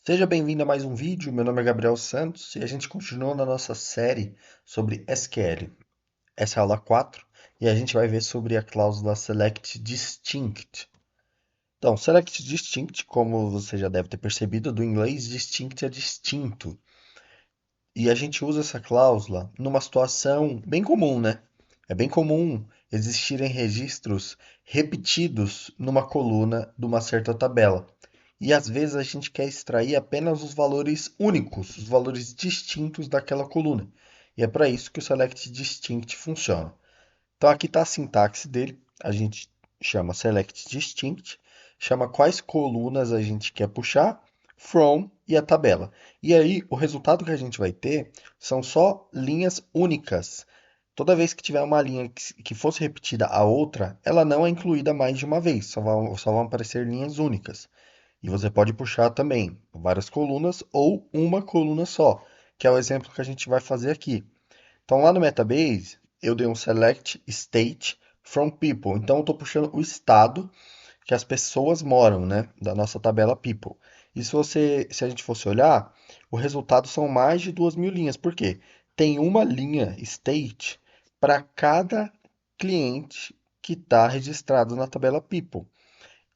Seja bem-vindo a mais um vídeo. Meu nome é Gabriel Santos e a gente continua na nossa série sobre SQL. Essa é a aula 4 e a gente vai ver sobre a cláusula Select Distinct. Então, Select Distinct, como você já deve ter percebido, do inglês distinct é distinto. E a gente usa essa cláusula numa situação bem comum, né? É bem comum existirem registros repetidos numa coluna de uma certa tabela. E às vezes a gente quer extrair apenas os valores únicos, os valores distintos daquela coluna. E é para isso que o Select Distinct funciona. Então aqui está a sintaxe dele. A gente chama Select Distinct, chama quais colunas a gente quer puxar, from e a tabela. E aí o resultado que a gente vai ter são só linhas únicas. Toda vez que tiver uma linha que fosse repetida a outra, ela não é incluída mais de uma vez, só vão aparecer linhas únicas. E você pode puxar também várias colunas ou uma coluna só, que é o exemplo que a gente vai fazer aqui. Então, lá no Metabase, eu dei um select state from people. Então, eu estou puxando o estado que as pessoas moram, né, da nossa tabela people. E se a gente fosse olhar, o resultado são mais de 2.000 linhas. Por quê? Tem uma linha state para cada cliente que está registrado na tabela people.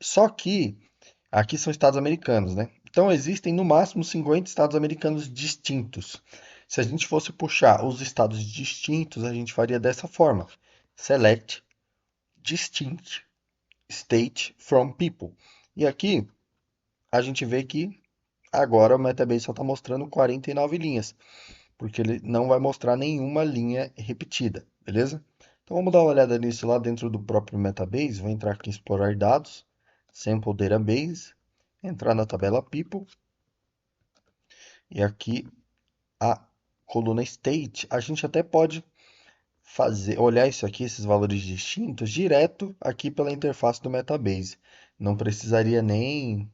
Só que aqui são estados americanos, né? Então existem no máximo 50 estados americanos distintos. Se a gente fosse puxar os estados distintos, a gente faria dessa forma: select distinct state from people. E aqui a gente vê que agora o Metabase só está mostrando 49 linhas, porque ele não vai mostrar nenhuma linha repetida, beleza? Então vamos dar uma olhada nisso lá dentro do próprio Metabase. Vou entrar aqui em explorar dados, sample database, entrar na tabela people e aqui a coluna state. A gente até pode olhar isso aqui, esses valores distintos, direto aqui pela interface do Metabase. Não precisaria nem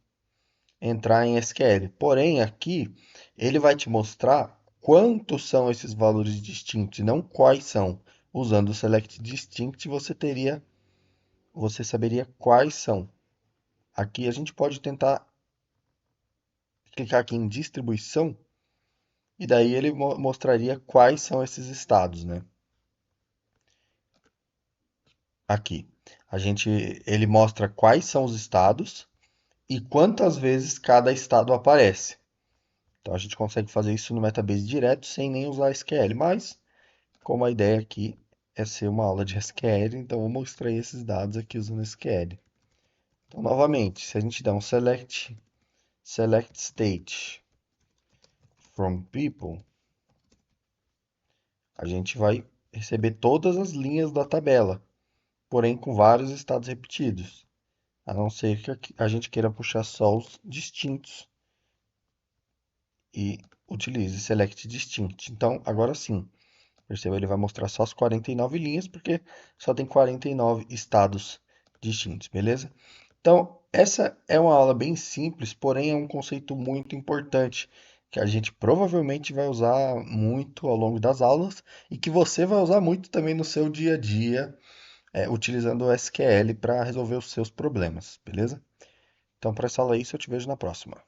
entrar em SQL. Porém, aqui ele vai te mostrar quantos são esses valores distintos e não quais são. Usando o Select Distinct, você saberia quais são. Aqui a gente pode tentar clicar aqui em distribuição e daí ele mostraria quais são esses estados, né? Aqui. Ele mostra quais são os estados e quantas vezes cada estado aparece. Então a gente consegue fazer isso no Metabase direto sem nem usar SQL, mas como a ideia aqui é ser uma aula de SQL, então vamos extrair esses dados aqui usando SQL. Então, novamente, se a gente der um select state from people, a gente vai receber todas as linhas da tabela, porém com vários estados repetidos, a não ser que a gente queira puxar só os distintos e utilize select distinct. Então, agora sim, perceba, ele vai mostrar só as 49 linhas, porque só tem 49 estados distintos, beleza? Então, essa é uma aula bem simples, porém é um conceito muito importante, que a gente provavelmente vai usar muito ao longo das aulas e que você vai usar muito também no seu dia a dia, utilizando o SQL para resolver os seus problemas, beleza? Então, para essa aula é isso, eu te vejo na próxima.